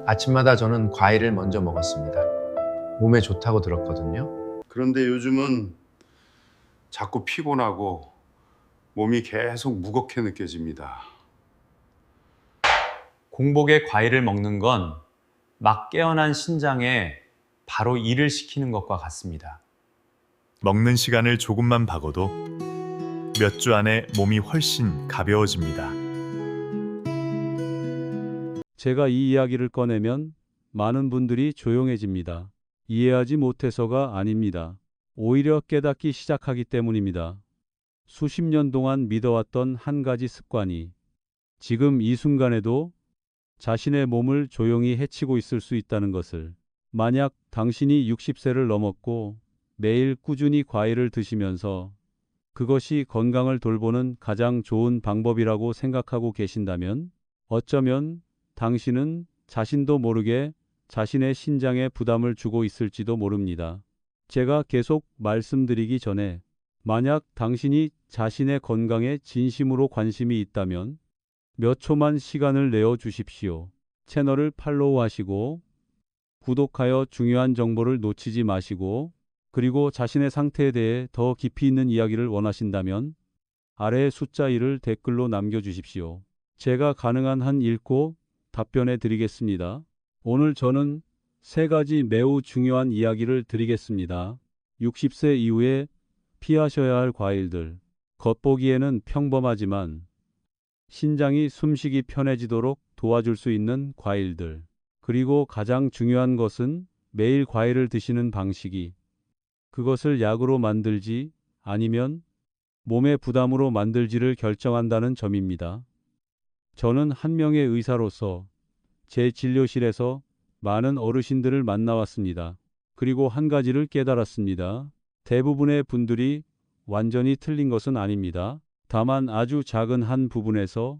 아침마다 저는 과일을 먼저 먹었습니다. 몸에 좋다고 들었거든요. 그런데 요즘은 자꾸 피곤하고 몸이 계속 무겁게 느껴집니다. 공복에 과일을 먹는 건 막 깨어난 신장에 바로 일을 시키는 것과 같습니다. 먹는 시간을 조금만 박아도 몇 주 안에 몸이 훨씬 가벼워집니다. 제가 이 이야기를 꺼내면 많은 분들이 조용해집니다. 이해하지 못해서가 아닙니다. 오히려 깨닫기 시작하기 때문입니다. 수십 년 동안 믿어왔던 한 가지 습관이 지금 이 순간에도 자신의 몸을 조용히 해치고 있을 수 있다는 것을. 만약 당신이 60세를 넘었고 매일 꾸준히 과일을 드시면서 그것이 건강을 돌보는 가장 좋은 방법이라고 생각하고 계신다면 어쩌면 당신은 자신도 모르게 자신의 신장에 부담을 주고 있을지도 모릅니다. 제가 계속 말씀드리기 전에 만약 당신이 자신의 건강에 진심으로 관심이 있다면 몇 초만 시간을 내어 주십시오. 채널을 팔로우하시고 구독하여 중요한 정보를 놓치지 마시고 그리고 자신의 상태에 대해 더 깊이 있는 이야기를 원하신다면 아래 숫자 1을 댓글로 남겨주십시오. 제가 가능한 한 읽고 답변해 드리겠습니다. 오늘 저는 세 가지 매우 중요한 이야기를 드리겠습니다. 60세 이후에 피하셔야 할 과일들. 겉보기에는 평범하지만 신장이 숨쉬기 편해지도록 도와줄 수 있는 과일들. 그리고 가장 중요한 것은 매일 과일을 드시는 방식이 그것을 약으로 만들지 아니면 몸의 부담으로 만들지를 결정한다는 점입니다. 저는 한 명의 의사로서 제 진료실에서 많은 어르신들을 만나왔습니다. 그리고 한 가지를 깨달았습니다. 대부분의 분들이 완전히 틀린 것은 아닙니다. 다만 아주 작은 한 부분에서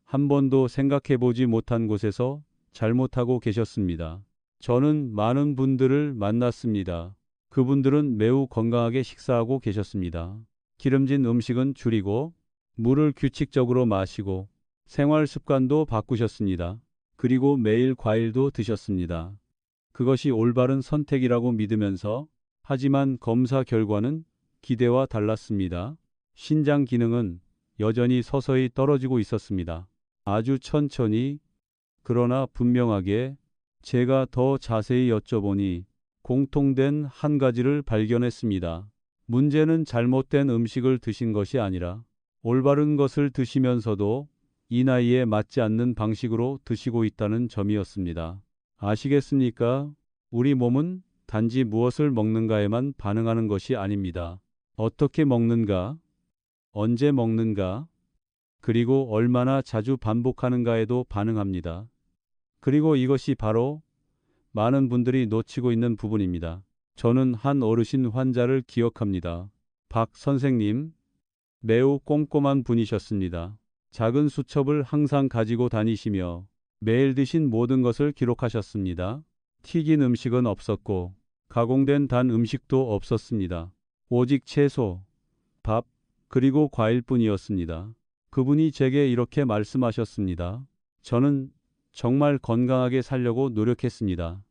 한 번도 생각해 보지 못한 곳에서 잘못하고 계셨습니다. 저는 많은 분들을 만났습니다. 그분들은 매우 건강하게 식사하고 계셨습니다. 기름진 음식은 줄이고 물을 규칙적으로 마시고 생활 습관도 바꾸셨습니다. 그리고 매일 과일도 드셨습니다. 그것이 올바른 선택이라고 믿으면서 하지만 검사 결과는 기대와 달랐습니다. 신장 기능은 여전히 서서히 떨어지고 있었습니다. 아주 천천히 그러나 분명하게. 제가 더 자세히 여쭤보니 공통된 한 가지를 발견했습니다. 문제는 잘못된 음식을 드신 것이 아니라 올바른 것을 드시면서도 이 나이에 맞지 않는 방식으로 드시고 있다는 점이었습니다. 아시겠습니까? 우리 몸은 단지 무엇을 먹는가에만 반응하는 것이 아닙니다. 어떻게 먹는가, 언제 먹는가, 그리고 얼마나 자주 반복하는가에도 반응합니다. 그리고 이것이 바로 많은 분들이 놓치고 있는 부분입니다. 저는 한 어르신 환자를 기억합니다. 박 선생님, 매우 꼼꼼한 분이셨습니다. 작은 수첩을 항상 가지고 다니시며 매일 드신 모든 것을 기록하셨습니다. 튀긴 음식은 없었고 가공된 단 음식도 없었습니다. 오직 채소, 밥, 그리고 과일뿐이었습니다. 그분이 제게 이렇게 말씀하셨습니다. 저는 정말 건강하게 살려고 노력했습니다.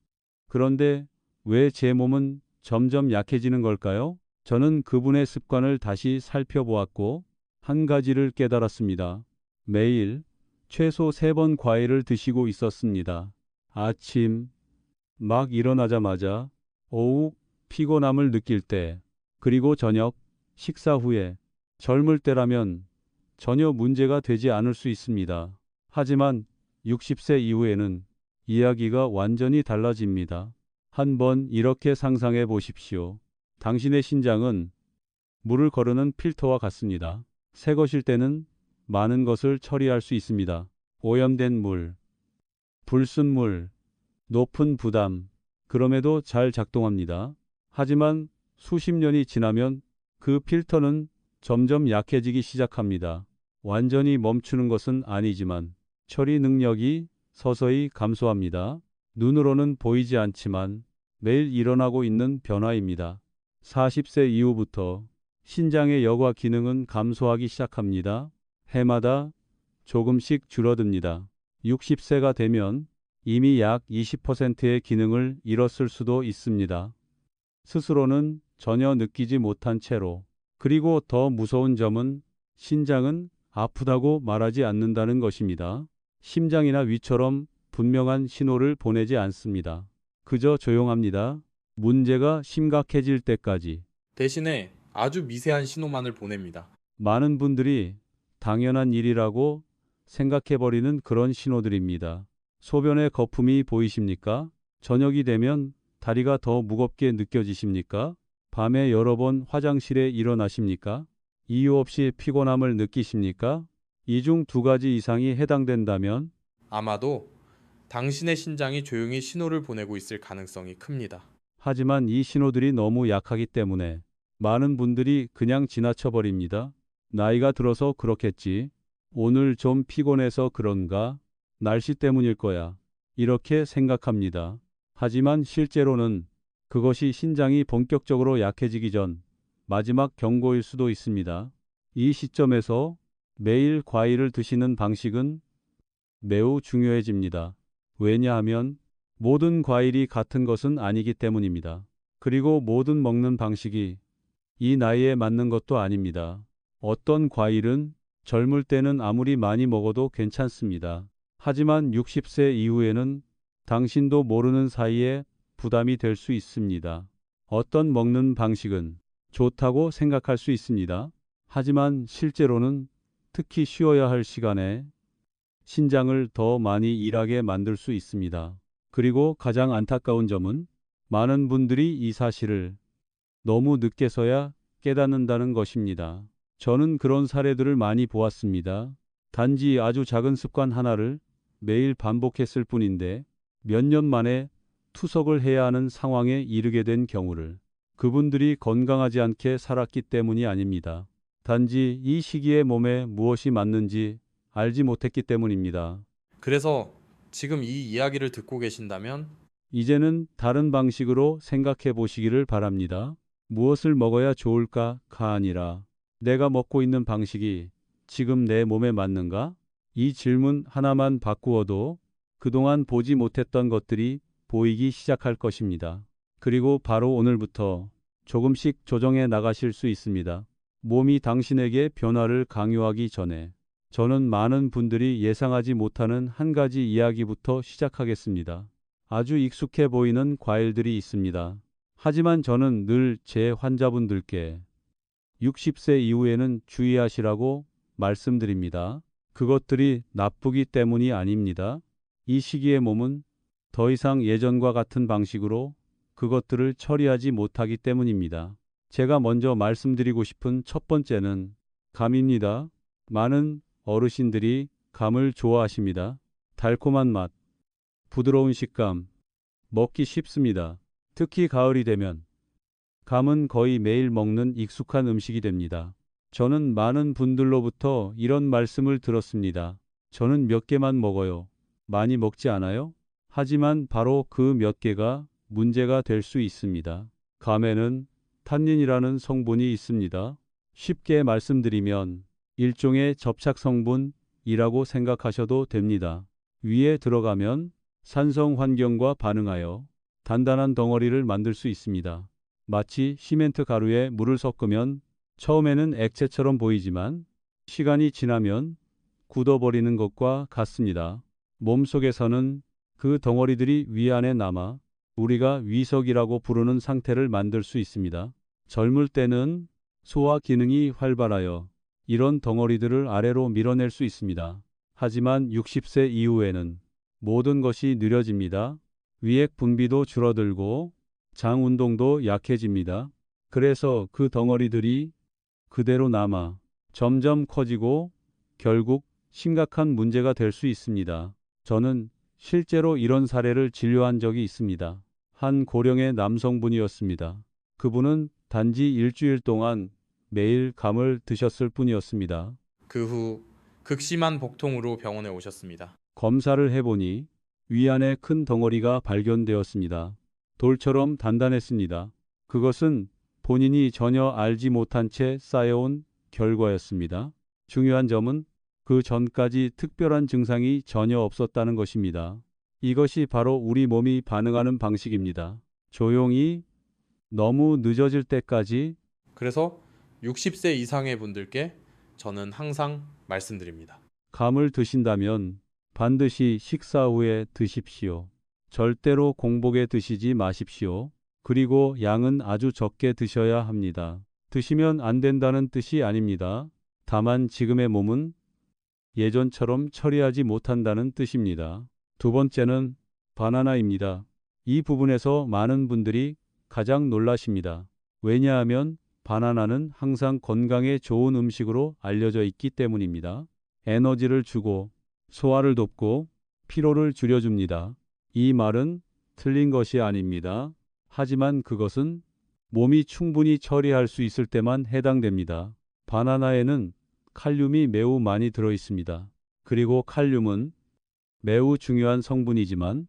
그런데 왜 제 몸은 점점 약해지는 걸까요? 저는 그분의 습관을 다시 살펴보았고 한 가지를 깨달았습니다. 매일 최소 3번 과일을 드시고 있었습니다. 아침, 막 일어나자마자, 오후, 피곤함을 느낄 때, 그리고 저녁, 식사 후에. 젊을 때라면 전혀 문제가 되지 않을 수 있습니다. 하지만 60세 이후에는 이야기가 완전히 달라집니다. 한번 이렇게 상상해 보십시오. 당신의 신장은 물을 거르는 필터와 같습니다. 새 것일 때는 많은 것을 처리할 수 있습니다. 오염된 물, 불순물, 높은 부담, 그럼에도 잘 작동합니다. 하지만 수십 년이 지나면 그 필터는 점점 약해지기 시작합니다. 완전히 멈추는 것은 아니지만 처리 능력이 서서히 감소합니다. 눈으로는 보이지 않지만 매일 일어나고 있는 변화입니다. 40세 이후부터 신장의 여과 기능은 감소하기 시작합니다. 해마다 조금씩 줄어듭니다. 60세가 되면 이미 약 20%의 기능을 잃었을 수도 있습니다. 스스로는 전혀 느끼지 못한 채로. 그리고 더 무서운 점은 신장은 아프다고 말하지 않는다는 것입니다. 심장이나 위처럼 분명한 신호를 보내지 않습니다. 그저 조용합니다. 문제가 심각해질 때까지. 대신에 아주 미세한 신호만을 보냅니다. 많은 분들이 당연한 일이라고 생각해버리는 그런 신호들입니다. 소변에 거품이 보이십니까? 저녁이 되면 다리가 더 무겁게 느껴지십니까? 밤에 여러 번 화장실에 일어나십니까? 이유 없이 피곤함을 느끼십니까? 이 중 두 가지 이상이 해당된다면 아마도 당신의 신장이 조용히 신호를 보내고 있을 가능성이 큽니다. 하지만 이 신호들이 너무 약하기 때문에 많은 분들이 그냥 지나쳐 버립니다. 나이가 들어서 그렇겠지. 오늘 좀 피곤해서 그런가? 날씨 때문일 거야. 이렇게 생각합니다. 하지만 실제로는 그것이 신장이 본격적으로 약해지기 전 마지막 경고일 수도 있습니다. 이 시점에서 매일 과일을 드시는 방식은 매우 중요해집니다. 왜냐하면 모든 과일이 같은 것은 아니기 때문입니다. 그리고 모든 먹는 방식이 이 나이에 맞는 것도 아닙니다. 어떤 과일은 젊을 때는 아무리 많이 먹어도 괜찮습니다. 하지만 60세 이후에는 당신도 모르는 사이에 부담이 될 수 있습니다. 어떤 먹는 방식은 좋다고 생각할 수 있습니다. 하지만 실제로는 특히 쉬어야 할 시간에 신장을 더 많이 일하게 만들 수 있습니다. 그리고 가장 안타까운 점은 많은 분들이 이 사실을 너무 늦게서야 깨닫는다는 것입니다. 저는 그런 사례들을 많이 보았습니다. 단지 아주 작은 습관 하나를 매일 반복했을 뿐인데 몇 년 만에 투석을 해야 하는 상황에 이르게 된 경우를. 그분들이 건강하지 않게 살았기 때문이 아닙니다. 단지 이 시기에 몸에 무엇이 맞는지 알지 못했기 때문입니다. 그래서 지금 이 이야기를 듣고 계신다면 이제는 다른 방식으로 생각해 보시기를 바랍니다. 무엇을 먹어야 좋을까가 아니라 내가 먹고 있는 방식이 지금 내 몸에 맞는가? 이 질문 하나만 바꾸어도 그동안 보지 못했던 것들이 보이기 시작할 것입니다. 그리고 바로 오늘부터 조금씩 조정해 나가실 수 있습니다. 몸이 당신에게 변화를 강요하기 전에 저는 많은 분들이 예상하지 못하는 한 가지 이야기부터 시작하겠습니다. 아주 익숙해 보이는 과일들이 있습니다. 하지만 저는 늘 제 환자분들께 60세 이후에는 주의하시라고 말씀드립니다. 그것들이 나쁘기 때문이 아닙니다. 이 시기의 몸은 더 이상 예전과 같은 방식으로 그것들을 처리하지 못하기 때문입니다. 제가 먼저 말씀드리고 싶은 첫 번째는 감입니다. 많은 어르신들이 감을 좋아하십니다. 달콤한 맛, 부드러운 식감, 먹기 쉽습니다. 특히 가을이 되면 감은 거의 매일 먹는 익숙한 음식이 됩니다. 저는 많은 분들로부터 이런 말씀을 들었습니다. 저는 몇 개만 먹어요. 많이 먹지 않아요? 하지만 바로 그 몇 개가 문제가 될 수 있습니다. 감에는 탄닌이라는 성분이 있습니다. 쉽게 말씀드리면 일종의 접착 성분이라고 생각하셔도 됩니다. 위에 들어가면 산성 환경과 반응하여 단단한 덩어리를 만들 수 있습니다. 마치 시멘트 가루에 물을 섞으면 처음에는 액체처럼 보이지만 시간이 지나면 굳어버리는 것과 같습니다. 몸속에서는 그 덩어리들이 위안에 남아 우리가 위석이라고 부르는 상태를 만들 수 있습니다. 젊을 때는 소화 기능이 활발하여 이런 덩어리들을 아래로 밀어낼 수 있습니다. 하지만 60세 이후에는 모든 것이 느려집니다. 위액 분비도 줄어들고 장 운동도 약해집니다. 그래서 그 덩어리들이 그대로 남아 점점 커지고 결국 심각한 문제가 될 수 있습니다. 저는 실제로 이런 사례를 진료한 적이 있습니다. 한 고령의 남성분이었습니다. 그분은 단지 일주일 동안 매일 감을 드셨을 뿐이었습니다. 그 후 극심한 복통으로 병원에 오셨습니다. 검사를 해보니 위안에 큰 덩어리가 발견되었습니다. 돌처럼 단단했습니다. 그것은 본인이 전혀 알지 못한 채 쌓여온 결과였습니다. 중요한 점은 그 전까지 특별한 증상이 전혀 없었다는 것입니다. 이것이 바로 우리 몸이 반응하는 방식입니다. 조용히 너무 늦어질 때까지. 그래서 60세 이상의 분들께 저는 항상 말씀드립니다. 감을 드신다면 반드시 식사 후에 드십시오. 절대로 공복에 드시지 마십시오. 그리고 양은 아주 적게 드셔야 합니다. 드시면 안 된다는 뜻이 아닙니다. 다만 지금의 몸은 예전처럼 처리하지 못한다는 뜻입니다. 두 번째는 바나나입니다. 이 부분에서 많은 분들이 가장 놀라십니다. 왜냐하면 바나나는 항상 건강에 좋은 음식으로 알려져 있기 때문입니다. 에너지를 주고 소화를 돕고 피로를 줄여줍니다. 이 말은 틀린 것이 아닙니다. 하지만 그것은 몸이 충분히 처리할 수 있을 때만 해당됩니다. 바나나에는 칼륨이 매우 많이 들어 있습니다. 그리고 칼륨은 매우 중요한 성분이지만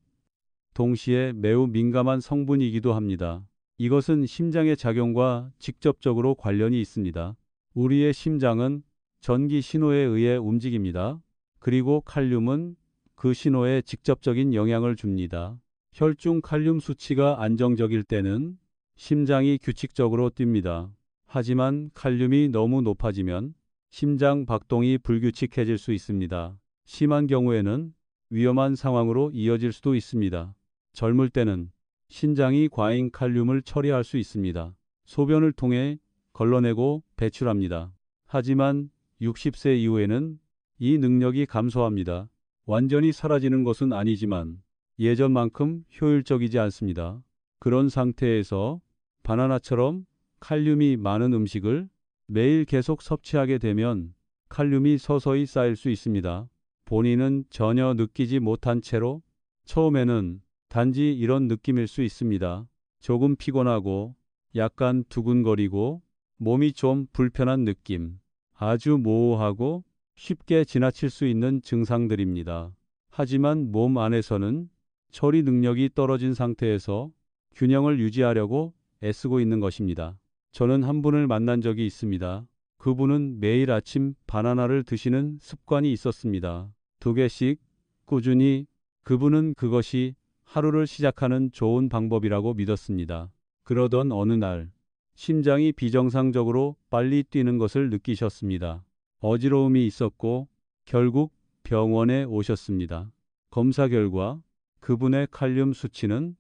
동시에 매우 민감한 성분이기도 합니다. 이것은 심장의 작용과 직접적으로 관련이 있습니다. 우리의 심장은 전기 신호에 의해 움직입니다. 그리고 칼륨은 그 신호에 직접적인 영향을 줍니다. 혈중 칼륨 수치가 안정적일 때는 심장이 규칙적으로 뜁니다. 하지만 칼륨이 너무 높아지면 심장 박동이 불규칙해질 수 있습니다. 심한 경우에는 위험한 상황으로 이어질 수도 있습니다. 젊을 때는 신장이 과잉 칼륨을 처리할 수 있습니다. 소변을 통해 걸러내고 배출합니다. 하지만 60세 이후에는 이 능력이 감소합니다. 완전히 사라지는 것은 아니지만 예전만큼 효율적이지 않습니다. 그런 상태에서 바나나처럼 칼륨이 많은 음식을 매일 계속 섭취하게 되면 칼륨이 서서히 쌓일 수 있습니다. 본인은 전혀 느끼지 못한 채로 처음에는 단지 이런 느낌일 수 있습니다. 조금 피곤하고 약간 두근거리고 몸이 좀 불편한 느낌. 아주 모호하고 쉽게 지나칠 수 있는 증상들입니다. 하지만 몸 안에서는 처리 능력이 떨어진 상태에서 균형을 유지하려고 애쓰고 있는 것입니다. 저는 한 분을 만난 적이 있습니다. 그분은 매일 아침 바나나를 드시는 습관이 있었습니다. 2개씩 꾸준히. 그분은 그것이 하루를 시작하는 좋은 방법이라고 믿었습니다. 그러던 어느 날 심장이 비정상적으로 빨리 뛰는 것을 느끼셨습니다. 어지러움이 있었고 결국 병원에 오셨습니다. 검사 결과 그분의 칼륨 수치는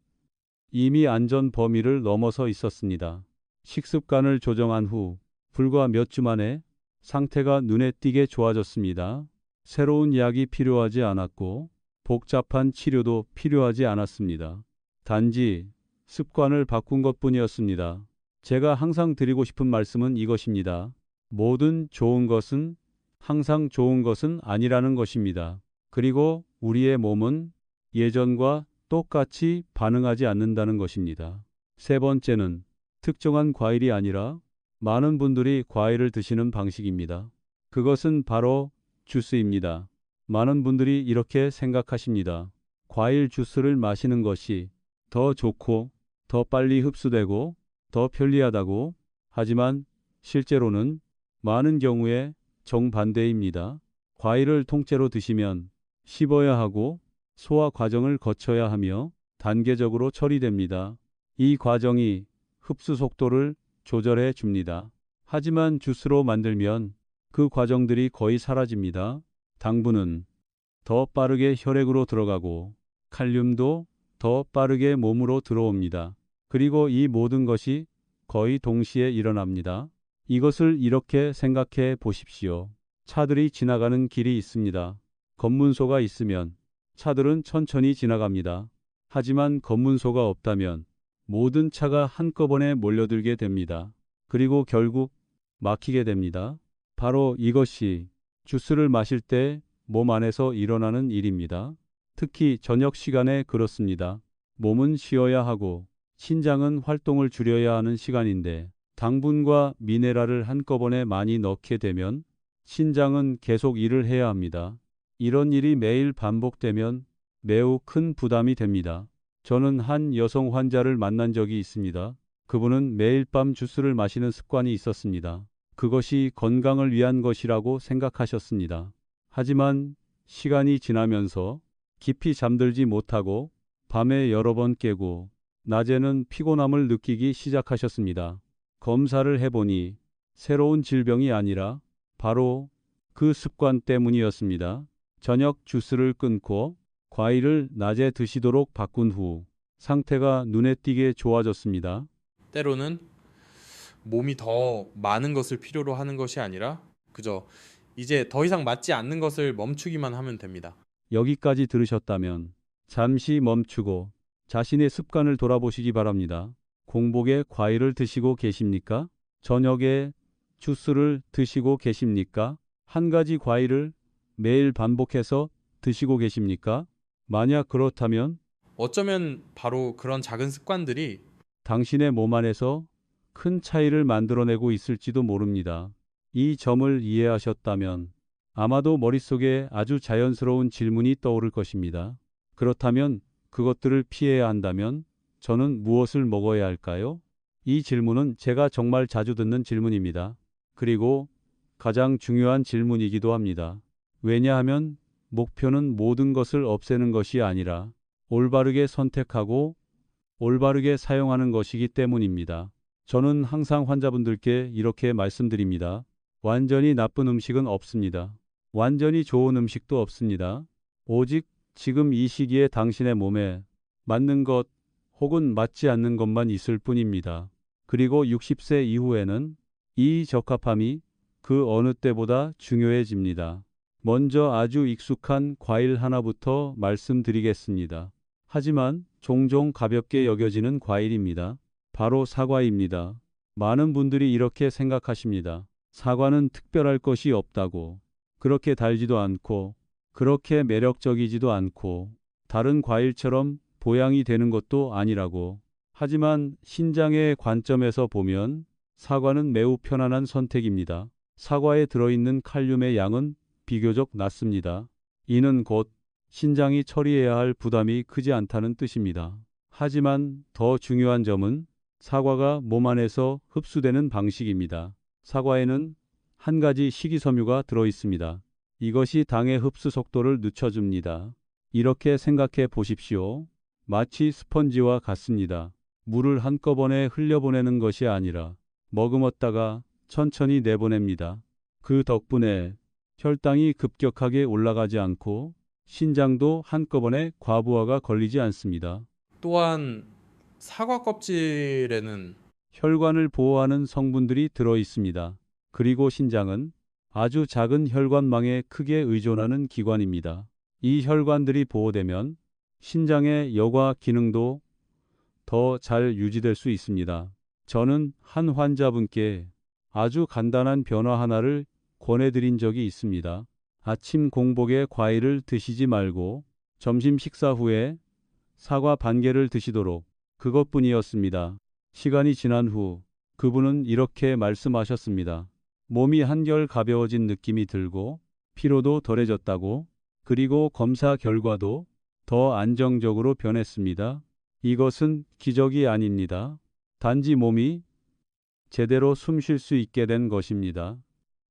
이미 안전 범위를 넘어서 있었습니다. 식습관을 조정한 후 불과 몇 주 만에 상태가 눈에 띄게 좋아졌습니다. 새로운 약이 필요하지 않았고 복잡한 치료도 필요하지 않았습니다. 단지 습관을 바꾼 것뿐이었습니다. 제가 항상 드리고 싶은 말씀은 이것입니다. 모든 좋은 것은 항상 좋은 것은 아니라는 것입니다. 그리고 우리의 몸은 예전과 똑같이 반응하지 않는다는 것입니다. 세 번째는 특정한 과일이 아니라 많은 분들이 과일을 드시는 방식입니다. 그것은 바로 주스입니다. 많은 분들이 이렇게 생각하십니다. 과일 주스를 마시는 것이 더 좋고 더 빨리 흡수되고 더 편리하다고. 하지만 실제로는 많은 경우에 정반대입니다. 과일을 통째로 드시면 씹어야 하고 소화 과정을 거쳐야 하며 단계적으로 처리됩니다. 이 과정이 흡수 속도를 조절해 줍니다. 하지만 주스로 만들면 그 과정들이 거의 사라집니다. 당분은 더 빠르게 혈액으로 들어가고 칼륨도 더 빠르게 몸으로 들어옵니다. 그리고 이 모든 것이 거의 동시에 일어납니다. 이것을 이렇게 생각해 보십시오. 차들이 지나가는 길이 있습니다. 검문소가 있으면 차들은 천천히 지나갑니다. 하지만 검문소가 없다면 모든 차가 한꺼번에 몰려들게 됩니다. 그리고 결국 막히게 됩니다. 바로 이것이 주스를 마실 때 몸 안에서 일어나는 일입니다. 특히 저녁 시간에 그렇습니다. 몸은 쉬어야 하고 신장은 활동을 줄여야 하는 시간인데 당분과 미네랄을 한꺼번에 많이 넣게 되면 신장은 계속 일을 해야 합니다. 이런 일이 매일 반복되면 매우 큰 부담이 됩니다. 저는 한 여성 환자를 만난 적이 있습니다. 그분은 매일 밤 주스를 마시는 습관이 있었습니다. 그것이 건강을 위한 것이라고 생각하셨습니다. 하지만 시간이 지나면서 깊이 잠들지 못하고 밤에 여러 번 깨고 낮에는 피곤함을 느끼기 시작하셨습니다. 검사를 해보니 새로운 질병이 아니라 바로 그 습관 때문이었습니다. 저녁 주스를 끊고 과일을 낮에 드시도록 바꾼 후 상태가 눈에 띄게 좋아졌습니다. 때로는 몸이 더 많은 것을 필요로 하는 것이 아니라 그저 이제 더 이상 맞지 않는 것을 멈추기만 하면 됩니다. 여기까지 들으셨다면 잠시 멈추고 자신의 습관을 돌아보시기 바랍니다. 공복에 과일을 드시고 계십니까? 저녁에 주스를 드시고 계십니까? 한 가지 과일을 매일 반복해서 드시고 계십니까? 만약 그렇다면 어쩌면 바로 그런 작은 습관들이 당신의 몸 안에서 큰 차이를 만들어내고 있을지도 모릅니다. 이 점을 이해하셨다면 아마도 머릿속에 아주 자연스러운 질문이 떠오를 것입니다. 그렇다면 그것들을 피해야 한다면 저는 무엇을 먹어야 할까요? 이 질문은 제가 정말 자주 듣는 질문입니다. 그리고 가장 중요한 질문이기도 합니다. 왜냐하면 목표는 모든 것을 없애는 것이 아니라 올바르게 선택하고 올바르게 사용하는 것이기 때문입니다. 저는 항상 환자분들께 이렇게 말씀드립니다. 완전히 나쁜 음식은 없습니다. 완전히 좋은 음식도 없습니다. 오직 지금 이 시기에 당신의 몸에 맞는 것 혹은 맞지 않는 것만 있을 뿐입니다. 그리고 60세 이후에는 이 적합함이 그 어느 때보다 중요해집니다. 먼저 아주 익숙한 과일 하나부터 말씀드리겠습니다. 하지만 종종 가볍게 여겨지는 과일입니다. 바로 사과입니다. 많은 분들이 이렇게 생각하십니다. 사과는 특별할 것이 없다고. 그렇게 달지도 않고 그렇게 매력적이지도 않고 다른 과일처럼 보양이 되는 것도 아니라고. 하지만 신장의 관점에서 보면 사과는 매우 편안한 선택입니다. 사과에 들어있는 칼륨의 양은 비교적 낮습니다. 이는 곧 신장이 처리해야 할 부담이 크지 않다는 뜻입니다. 하지만 더 중요한 점은 사과가 몸 안에서 흡수되는 방식입니다. 사과에는 한 가지 식이섬유가 들어있습니다. 이것이 당의 흡수 속도를 늦춰줍니다. 이렇게 생각해 보십시오. 마치 스펀지와 같습니다. 물을 한꺼번에 흘려보내는 것이 아니라 머금었다가 천천히 내보냅니다. 그 덕분에 혈당이 급격하게 올라가지 않고 신장도 한꺼번에 과부하가 걸리지 않습니다. 또한 사과 껍질에는 혈관을 보호하는 성분들이 들어 있습니다. 그리고 신장은 아주 작은 혈관망에 크게 의존하는 기관입니다. 이 혈관들이 보호되면 신장의 여과 기능도 더 잘 유지될 수 있습니다. 저는 한 환자분께 아주 간단한 변화 하나를 권해드린 적이 있습니다. 아침 공복에 과일을 드시지 말고 점심 식사 후에 사과 반 개를 드시도록. 그것뿐이었습니다. 시간이 지난 후 그분은 이렇게 말씀하셨습니다. 몸이 한결 가벼워진 느낌이 들고 피로도 덜해졌다고. 그리고 검사 결과도 더 안정적으로 변했습니다. 이것은 기적이 아닙니다. 단지 몸이 제대로 숨 쉴 수 있게 된 것입니다.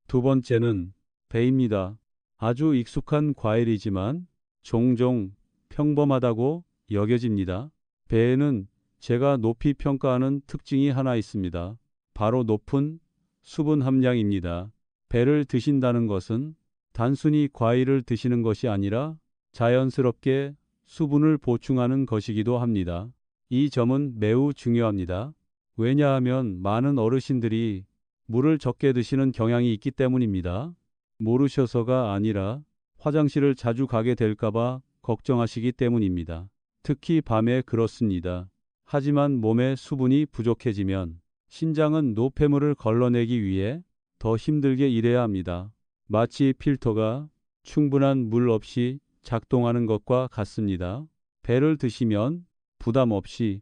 두 번째는 배입니다. 아주 익숙한 과일이지만 종종 평범하다고 여겨집니다. 배에는 제가 높이 평가하는 특징이 하나 있습니다. 바로 높은 수분 함량입니다. 배를 드신다는 것은 단순히 과일을 드시는 것이 아니라 자연스럽게 수분을 보충하는 것이기도 합니다. 이 점은 매우 중요합니다. 왜냐하면 많은 어르신들이 물을 적게 드시는 경향이 있기 때문입니다. 모르셔서가 아니라 화장실을 자주 가게 될까봐 걱정하시기 때문입니다. 특히 밤에 그렇습니다. 하지만 몸에 수분이 부족해지면 신장은 노폐물을 걸러내기 위해 더 힘들게 일해야 합니다. 마치 필터가 충분한 물 없이 작동하는 것과 같습니다. 배를 드시면 부담 없이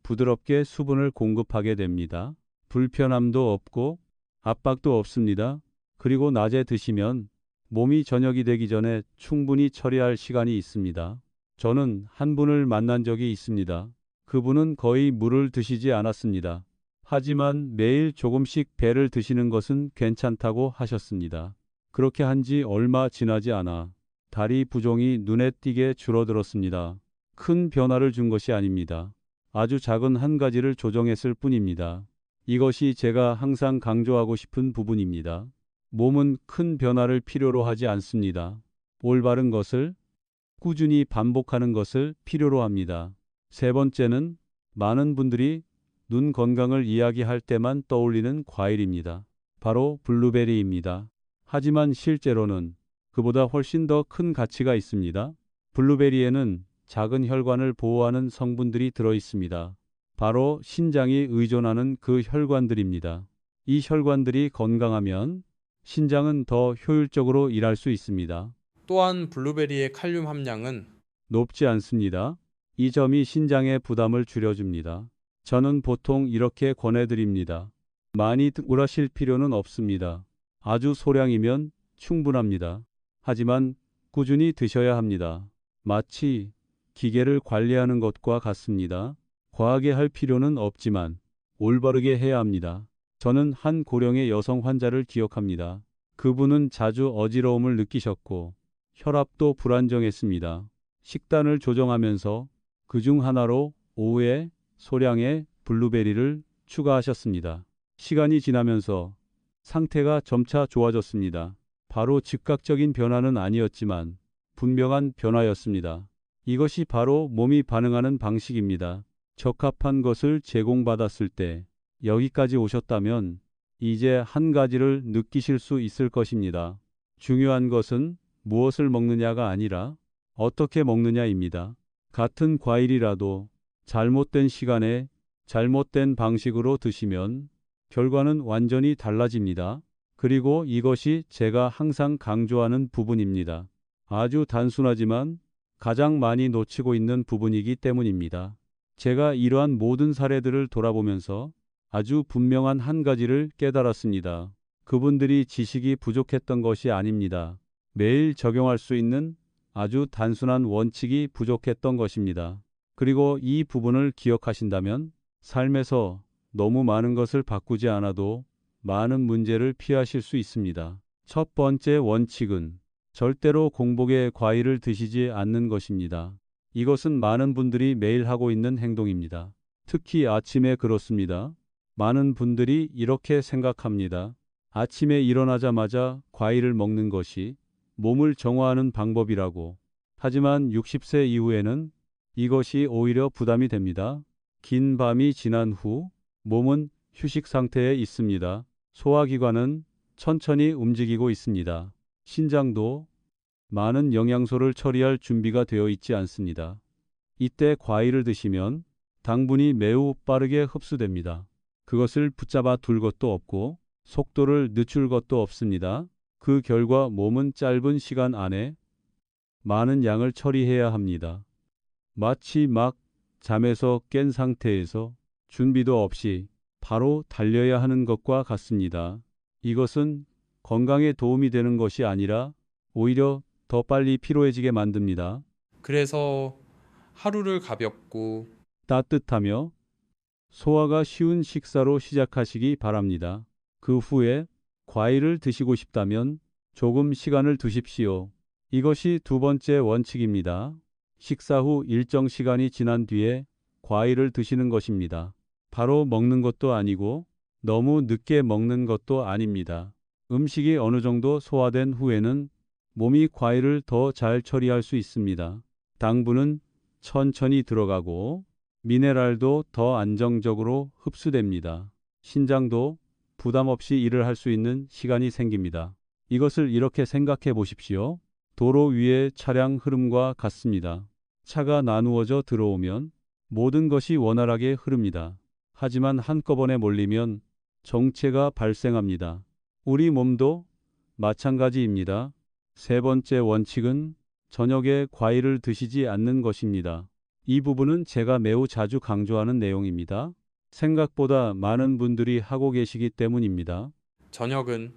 부드럽게 수분을 공급하게 됩니다. 불편함도 없고 압박도 없습니다. 그리고 낮에 드시면 몸이 저녁이 되기 전에 충분히 처리할 시간이 있습니다. 저는 한 분을 만난 적이 있습니다. 그분은 거의 물을 드시지 않았습니다. 하지만 매일 조금씩 배를 드시는 것은 괜찮다고 하셨습니다. 그렇게 한 지 얼마 지나지 않아 다리 부종이 눈에 띄게 줄어들었습니다. 큰 변화를 준 것이 아닙니다. 아주 작은 한 가지를 조정했을 뿐입니다. 이것이 제가 항상 강조하고 싶은 부분입니다. 몸은 큰 변화를 필요로 하지 않습니다. 올바른 것을 꾸준히 반복하는 것을 필요로 합니다. 세 번째는 많은 분들이 눈 건강을 이야기할 때만 떠올리는 과일입니다. 바로 블루베리입니다. 하지만 실제로는 그보다 훨씬 더 큰 가치가 있습니다. 블루베리에는 작은 혈관을 보호하는 성분들이 들어 있습니다. 바로 신장이 의존하는 그 혈관들입니다. 이 혈관들이 건강하면 신장은 더 효율적으로 일할 수 있습니다. 또한 블루베리의 칼륨 함량은 높지 않습니다. 이 점이 신장의 부담을 줄여줍니다. 저는 보통 이렇게 권해드립니다. 많이 득울하실 필요는 없습니다. 아주 소량이면 충분합니다. 하지만 꾸준히 드셔야 합니다. 마치 기계를 관리하는 것과 같습니다. 과하게 할 필요는 없지만 올바르게 해야 합니다. 저는 한 고령의 여성 환자를 기억합니다. 그분은 자주 어지러움을 느끼셨고 혈압도 불안정했습니다. 식단을 조정하면서 그중 하나로 오후에 소량의 블루베리를 추가하셨습니다. 시간이 지나면서 상태가 점차 좋아졌습니다. 바로 즉각적인 변화는 아니었지만 분명한 변화였습니다. 이것이 바로 몸이 반응하는 방식입니다. 적합한 것을 제공받았을 때 여기까지 오셨다면 이제 한 가지를 느끼실 수 있을 것입니다. 중요한 것은 무엇을 먹느냐가 아니라 어떻게 먹느냐입니다. 같은 과일이라도 잘못된 시간에 잘못된 방식으로 드시면 결과는 완전히 달라집니다. 그리고 이것이 제가 항상 강조하는 부분입니다. 아주 단순하지만 가장 많이 놓치고 있는 부분이기 때문입니다. 제가 이러한 모든 사례들을 돌아보면서 아주 분명한 한 가지를 깨달았습니다. 그분들이 지식이 부족했던 것이 아닙니다. 매일 적용할 수 있는 아주 단순한 원칙이 부족했던 것입니다. 그리고 이 부분을 기억하신다면 삶에서 너무 많은 것을 바꾸지 않아도 많은 문제를 피하실 수 있습니다. 첫 번째 원칙은 절대로 공복에 과일을 드시지 않는 것입니다. 이것은 많은 분들이 매일 하고 있는 행동입니다. 특히 아침에 그렇습니다. 많은 분들이 이렇게 생각합니다. 아침에 일어나자마자 과일을 먹는 것이 몸을 정화하는 방법이라고. 하지만 60세 이후에는 이것이 오히려 부담이 됩니다. 긴 밤이 지난 후 몸은 휴식 상태에 있습니다. 소화기관은 천천히 움직이고 있습니다. 신장도 많은 영양소를 처리할 준비가 되어 있지 않습니다. 이때 과일을 드시면 당분이 매우 빠르게 흡수됩니다. 그것을 붙잡아 둘 것도 없고 속도를 늦출 것도 없습니다. 그 결과 몸은 짧은 시간 안에 많은 양을 처리해야 합니다. 마치 막 잠에서 깬 상태에서 준비도 없이 바로 달려야 하는 것과 같습니다. 이것은 건강에 도움이 되는 것이 아니라 오히려 더 빨리 피로해지게 만듭니다. 그래서 하루를 가볍고 따뜻하며 소화가 쉬운 식사로 시작하시기 바랍니다. 그 후에 과일을 드시고 싶다면 조금 시간을 두십시오. 이것이 두 번째 원칙입니다. 식사 후 일정 시간이 지난 뒤에 과일을 드시는 것입니다. 바로 먹는 것도 아니고 너무 늦게 먹는 것도 아닙니다. 음식이 어느 정도 소화된 후에는 몸이 과일을 더 잘 처리할 수 있습니다. 당분은 천천히 들어가고 미네랄도 더 안정적으로 흡수됩니다. 신장도 부담 없이 일을 할 수 있는 시간이 생깁니다. 이것을 이렇게 생각해 보십시오. 도로 위의 차량 흐름과 같습니다. 차가 나누어져 들어오면 모든 것이 원활하게 흐릅니다. 하지만 한꺼번에 몰리면 정체가 발생합니다. 우리 몸도 마찬가지입니다. 세 번째 원칙은 저녁에 과일을 드시지 않는 것입니다. 이 부분은 제가 매우 자주 강조하는 내용입니다. 생각보다 많은 분들이 하고 계시기 때문입니다. 저녁은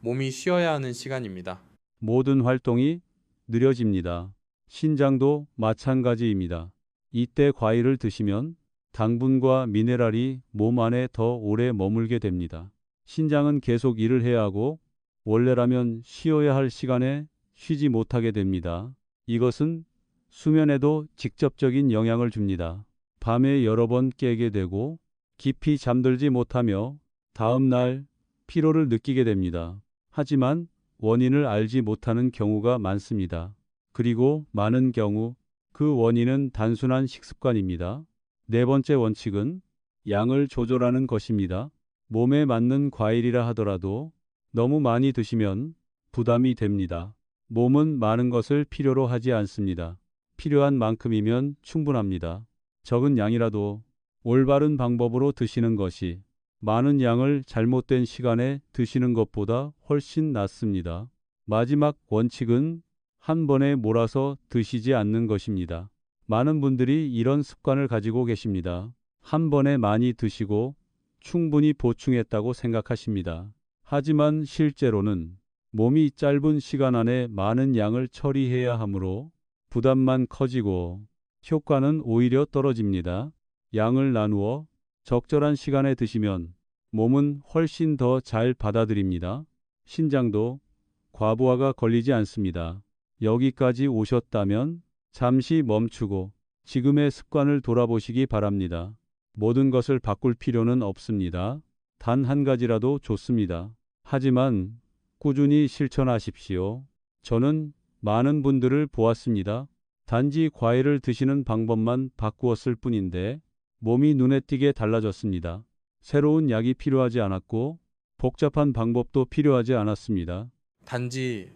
몸이 쉬어야 하는 시간입니다. 모든 활동이 느려집니다. 신장도 마찬가지입니다. 이때 과일을 드시면 당분과 미네랄이 몸 안에 더 오래 머물게 됩니다. 신장은 계속 일을 해야 하고 원래라면 쉬어야 할 시간에 쉬지 못하게 됩니다. 이것은 수면에도 직접적인 영향을 줍니다. 밤에 여러 번 깨게 되고 깊이 잠들지 못하며 다음 날 피로를 느끼게 됩니다. 하지만 원인을 알지 못하는 경우가 많습니다. 그리고 많은 경우 그 원인은 단순한 식습관입니다. 네 번째 원칙은 양을 조절하는 것입니다. 몸에 맞는 과일이라 하더라도 너무 많이 드시면 부담이 됩니다. 몸은 많은 것을 필요로 하지 않습니다. 필요한 만큼이면 충분합니다. 적은 양이라도 올바른 방법으로 드시는 것이 많은 양을 잘못된 시간에 드시는 것보다 훨씬 낫습니다. 마지막 원칙은 한 번에 몰아서 드시지 않는 것입니다. 많은 분들이 이런 습관을 가지고 계십니다. 한 번에 많이 드시고 충분히 보충했다고 생각하십니다. 하지만 실제로는 몸이 짧은 시간 안에 많은 양을 처리해야 하므로 부담만 커지고 효과는 오히려 떨어집니다. 양을 나누어 적절한 시간에 드시면 몸은 훨씬 더 잘 받아들입니다. 신장도 과부하가 걸리지 않습니다. 여기까지 오셨다면 잠시 멈추고 지금의 습관을 돌아보시기 바랍니다. 모든 것을 바꿀 필요는 없습니다. 단 한 가지라도 좋습니다. 하지만 꾸준히 실천하십시오. 저는 많은 분들을 보았습니다. 단지 과일을 드시는 방법만 바꾸었을 뿐인데 몸이 눈에 띄게 달라졌습니다. 새로운 약이 필요하지 않았고 복잡한 방법도 필요하지 않았습니다. 단지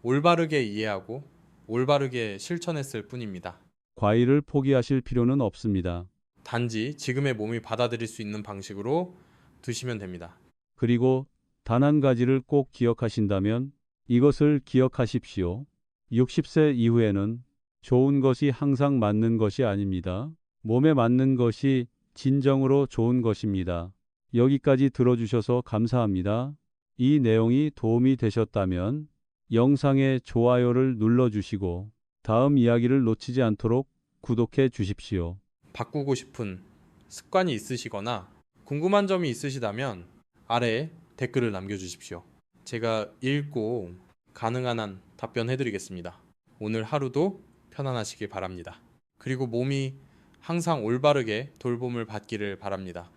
올바르게 이해하고 올바르게 실천했을 뿐입니다. 과일을 포기하실 필요는 없습니다. 단지 지금의 몸이 받아들일 수 있는 방식으로 드시면 됩니다. 그리고 단 한 가지를 꼭 기억하신다면 이것을 기억하십시오. 60세 이후에는 좋은 것이 항상 맞는 것이 아닙니다. 몸에 맞는 것이 진정으로 좋은 것입니다. 여기까지 들어주셔서 감사합니다. 이 내용이 도움이 되셨다면 영상에 좋아요를 눌러주시고 다음 이야기를 놓치지 않도록 구독해 주십시오. 바꾸고 싶은 습관이 있으시거나 궁금한 점이 있으시다면 아래에 댓글을 남겨주십시오. 제가 읽고 가능한 한 답변해드리겠습니다. 오늘 하루도 편안하시길 바랍니다. 그리고 몸이 항상 올바르게 돌봄을 받기를 바랍니다.